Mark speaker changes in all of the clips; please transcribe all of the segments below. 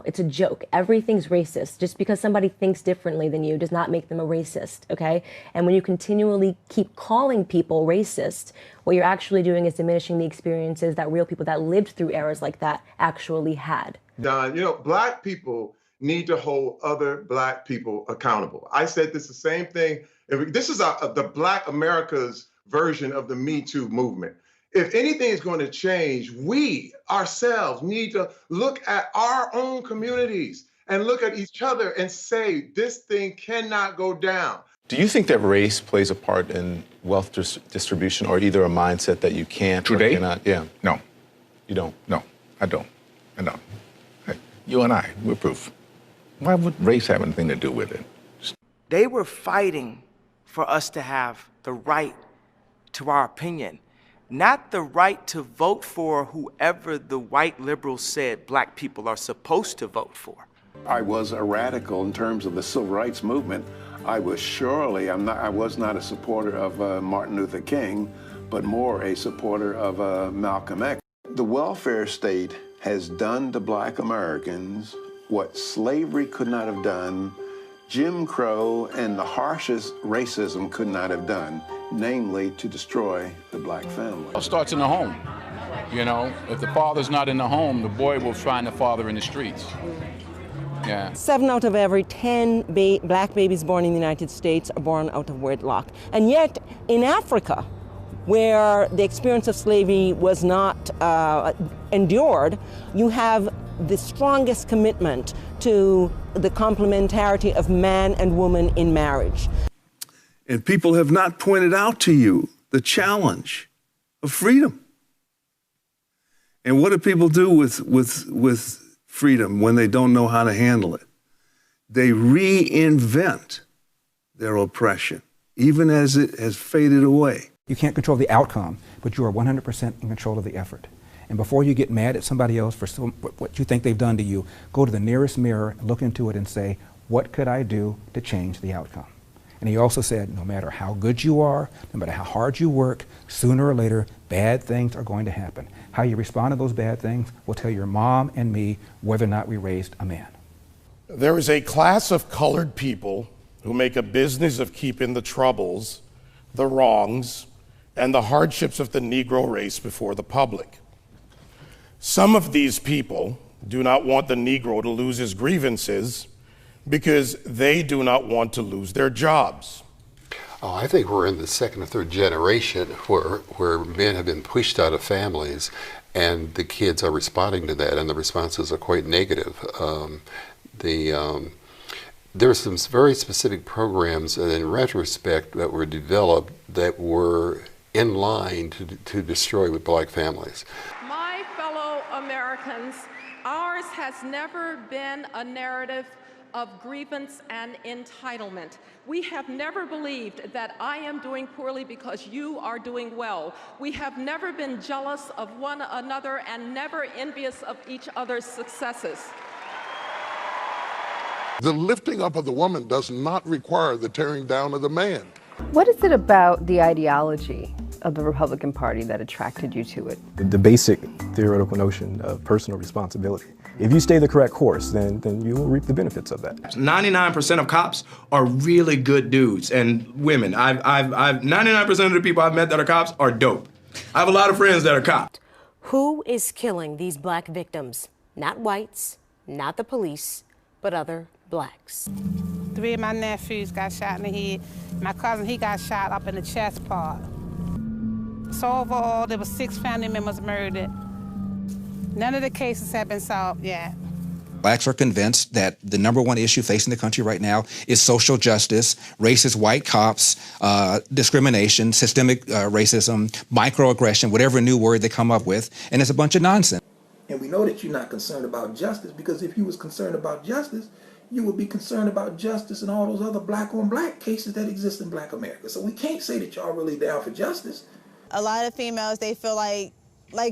Speaker 1: It's a joke. Everything's racist. Just because somebody thinks differently than you does not make them a racist, okay? And when you continually keep calling people racist, what you're actually doing is diminishing the experiences that real people that lived through eras like that actually had.
Speaker 2: Don, you know, Black people need to hold other Black people accountable. I said this the same thing. This is the Black America's version of the Me Too movement. If anything is going to change, we ourselves need to look at our own communities and look at each other and say, this thing cannot go down.
Speaker 3: Do you think that race plays a part in wealth distribution, or either a mindset that you can't
Speaker 4: Today?
Speaker 3: or cannot? Yeah.
Speaker 4: No.
Speaker 3: You don't?
Speaker 4: No, I don't. I don't. Hey, you and I, we're proof. Why would race have anything to do with it?
Speaker 5: They were fighting for us to have the right to our opinion, not the right to vote for whoever the white liberals said Black people are supposed to vote for.
Speaker 6: I was a radical in terms of the civil rights movement. I was surely, I was not a supporter of Martin Luther King, but more a supporter of Malcolm X. The welfare state has done to Black Americans what slavery could not have done, Jim Crow and the harshest racism could not have done, namely to destroy the Black family.
Speaker 7: It starts in the home. You know, if the father's not in the home, the boy will find the father in the streets. Yeah.
Speaker 8: 7 out of every 10 Black babies born in the United States are born out of wedlock. And yet, in Africa, where the experience of slavery was not endured, you have the strongest commitment to the complementarity of man and woman in marriage.
Speaker 9: And people have not pointed out to you the challenge of freedom. And what do people do with freedom when they don't know how to handle it? They reinvent their oppression, even as it has faded away.
Speaker 10: You can't control the outcome, but you are 100% in control of the effort. And before you get mad at somebody else for what you think they've done to you, go to the nearest mirror, look into it and say, what could I do to change the outcome? And he also said, no matter how good you are, no matter how hard you work, sooner or later, bad things are going to happen. How you respond to those bad things will tell your mom and me whether or not we raised a man.
Speaker 11: There is a class of colored people who make a business of keeping the troubles, the wrongs, and the hardships of the Negro race before the public. Some of these people do not want the Negro to lose his grievances because they do not want to lose their jobs.
Speaker 12: Oh, I think we're in the second or third generation where men have been pushed out of families, and the kids are responding to that, and the responses are quite negative. There are some very specific programs in retrospect that were developed that were in line to destroy with Black families.
Speaker 13: My fellow Americans, ours has never been a narrative of grievance and entitlement. We have never believed that I am doing poorly because you are doing well. We have never been jealous of one another and never envious of each other's successes.
Speaker 14: The lifting up of the woman does not require the tearing down of the man.
Speaker 15: What is it about the ideology of the Republican Party that attracted you to it?
Speaker 16: The basic theoretical notion of personal responsibility. If you stay the correct course, then you will reap the benefits of that.
Speaker 17: 99% of cops are really good dudes and women. 99% of the people I've met that are cops are dope. I have a lot of friends that are cops.
Speaker 18: Who is killing these Black victims? Not whites, not the police, but other Blacks.
Speaker 19: 3 of my nephews got shot in the head. My cousin, he got shot up in the chest part. So overall, there were 6 family members murdered. None of the cases have been solved yet.
Speaker 20: Blacks are convinced that the #1 issue facing the country right now is social justice, racist white cops, discrimination, systemic racism, microaggression, whatever new word they come up with, and it's a bunch of nonsense.
Speaker 5: And we know that you're not concerned about justice, because if you was concerned about justice, you would be concerned about justice in all those other black-on-black cases that exist in Black America. So we can't say that y'all really down for justice.
Speaker 3: A lot of females, they feel like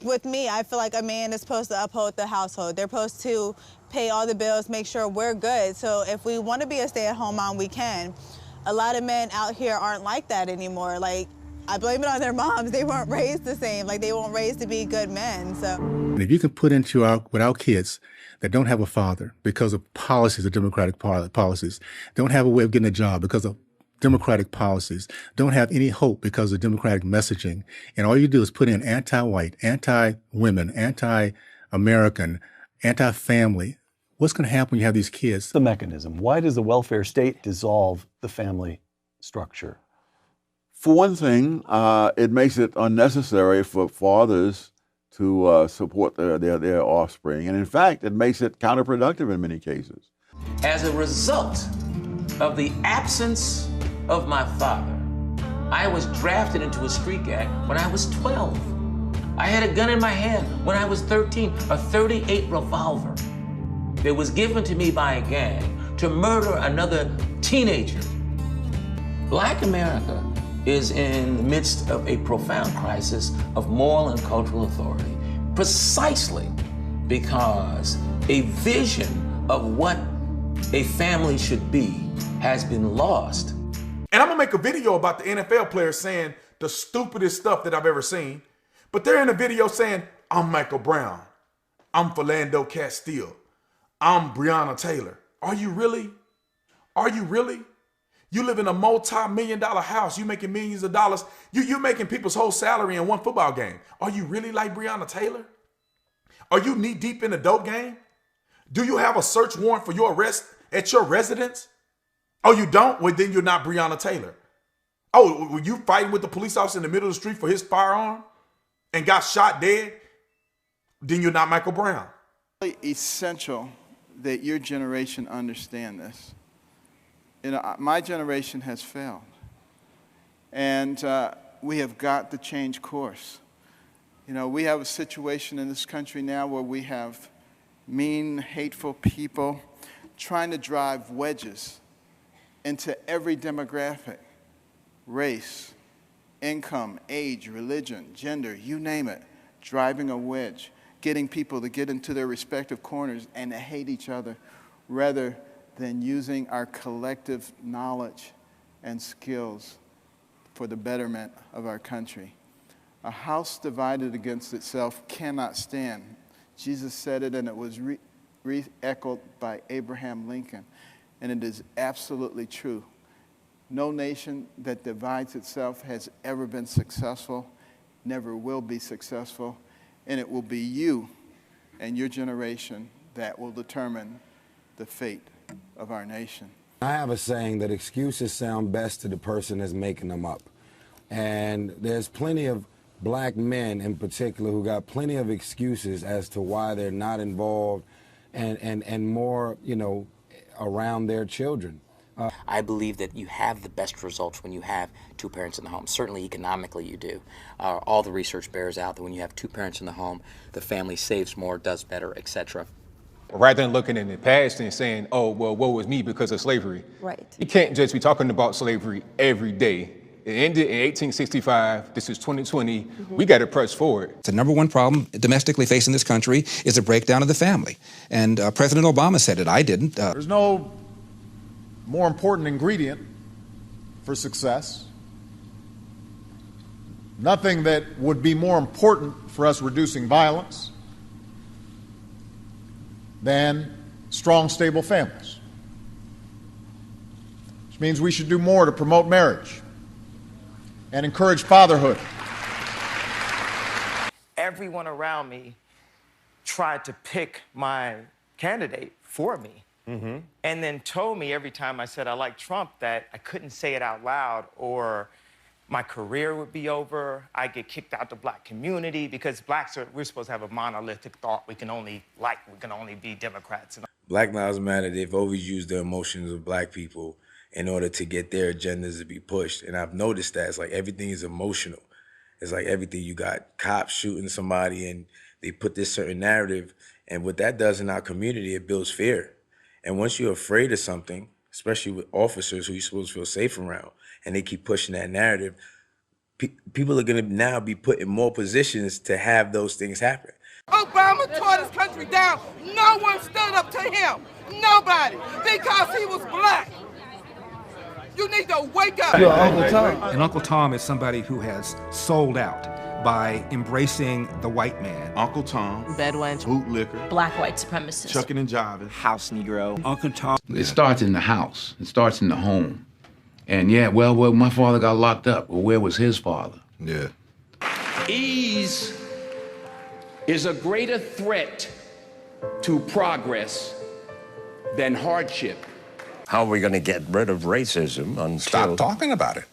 Speaker 3: with me, I feel like a man is supposed to uphold the household. They're supposed to pay all the bills, make sure we're good. So if we want to be a stay-at-home mom, we can. A lot of men out here aren't like that anymore. Like, I blame it on their moms. They weren't raised the same. Like, they weren't raised to be good men, so.
Speaker 21: If you can put into our kids that don't have a father because of policies, the Democratic policies, don't have a way of getting a job because of Democratic policies, don't have any hope because of Democratic messaging, and all you do is put in anti-white, anti-women, anti-American, anti-family, what's going to happen when you have these kids?
Speaker 22: The mechanism. Why does the welfare state dissolve the family structure?
Speaker 23: For one thing, it makes it unnecessary for fathers to support their offspring. And in fact, it makes it counterproductive in many cases.
Speaker 24: As a result of the absence of my father, I was drafted into a street gang when I was 12. I had a gun in my hand when I was 13, a .38 revolver that was given to me by a gang to murder another teenager. Black America is in the midst of a profound crisis of moral and cultural authority, precisely because a vision of what a family should be has been lost.
Speaker 25: And I'm gonna make a video about the NFL players saying the stupidest stuff that I've ever seen, but they're in a video saying, I'm Michael Brown, I'm Philando Castile, I'm Breonna Taylor. Are you really? Are you really? You live in a multi-million-dollar house. You making millions of dollars. You're making people's whole salary in one football game. Are you really like Breonna Taylor? Are you knee deep in the dope game? Do you have a search warrant for your arrest at your residence? Oh, you don't? Well, then you're not Breonna Taylor. Oh, were you fighting with the police officer in the middle of the street for his firearm and got shot dead? Then you're not Michael Brown.
Speaker 26: It's essential that your generation understand this. You know, my generation has failed, and we have got to change course. You know, we have a situation in this country now where we have mean, hateful people trying to drive wedges into every demographic, race, income, age, religion, gender, you name it, driving a wedge, getting people to get into their respective corners and to hate each other rather than using our collective knowledge and skills for the betterment of our country. A house divided against itself cannot stand. Jesus said it, and it was re-echoed by Abraham Lincoln, and it is absolutely true. No nation that divides itself has ever been successful, never will be successful, and it will be you and your generation that will determine the fate of our nation.
Speaker 27: I have a saying that excuses sound best to the person that's making them up. And there's plenty of black men in particular who got plenty of excuses as to why they're not involved and more, you know, around their children.
Speaker 28: I believe that you have the best results when you have two parents in the home. Certainly economically you do. All the research bears out that when you have two parents in the home, the family saves more, does better, etc.
Speaker 29: Rather than looking in the past and saying, oh, well, woe was me because of slavery.
Speaker 1: Right.
Speaker 29: You can't just be talking about slavery every day. It ended in 1865. This is 2020. We got to press forward.
Speaker 20: The number one problem domestically facing this country is a breakdown of the family. And President Obama said it. I didn't.
Speaker 30: There's no more important ingredient for success. Nothing that would be more important for us reducing violence than strong, stable families. Which means we should do more to promote marriage and encourage fatherhood.
Speaker 5: Everyone around me tried to pick my candidate for me. And then told me every time I said I like Trump that I couldn't say it out loud or my career would be over. I'd get kicked out the black community because blacks we're supposed to have a monolithic thought. We can only be Democrats.
Speaker 31: Black Lives Matter, they've always used the emotions of black people in order to get their agendas to be pushed. And I've noticed that it's like everything is emotional. It's like everything, you got cops shooting somebody and they put this certain narrative. And what that does in our community, it builds fear. And once you're afraid of something, especially with officers who you're supposed to feel safe around, and they keep pushing that narrative, people are going to now be put in more positions to have those things happen.
Speaker 32: Obama tore this country down. No one stood up to him. Nobody. Because he was black. You need to wake up.
Speaker 20: And Uncle Tom is somebody who has sold out by embracing the white man.
Speaker 25: Uncle Tom,
Speaker 2: Bedwench,
Speaker 25: bootlicker,
Speaker 2: black white supremacist,
Speaker 25: chucking and jiving,
Speaker 4: house Negro. Uncle Tom.
Speaker 6: It starts in the house. It starts in the home. And yeah, well, my father got locked up. Well, where was his father?
Speaker 31: Yeah.
Speaker 7: Ease is a greater threat to progress than hardship.
Speaker 8: How are we going to get rid of racism until...
Speaker 20: Stop talking about it.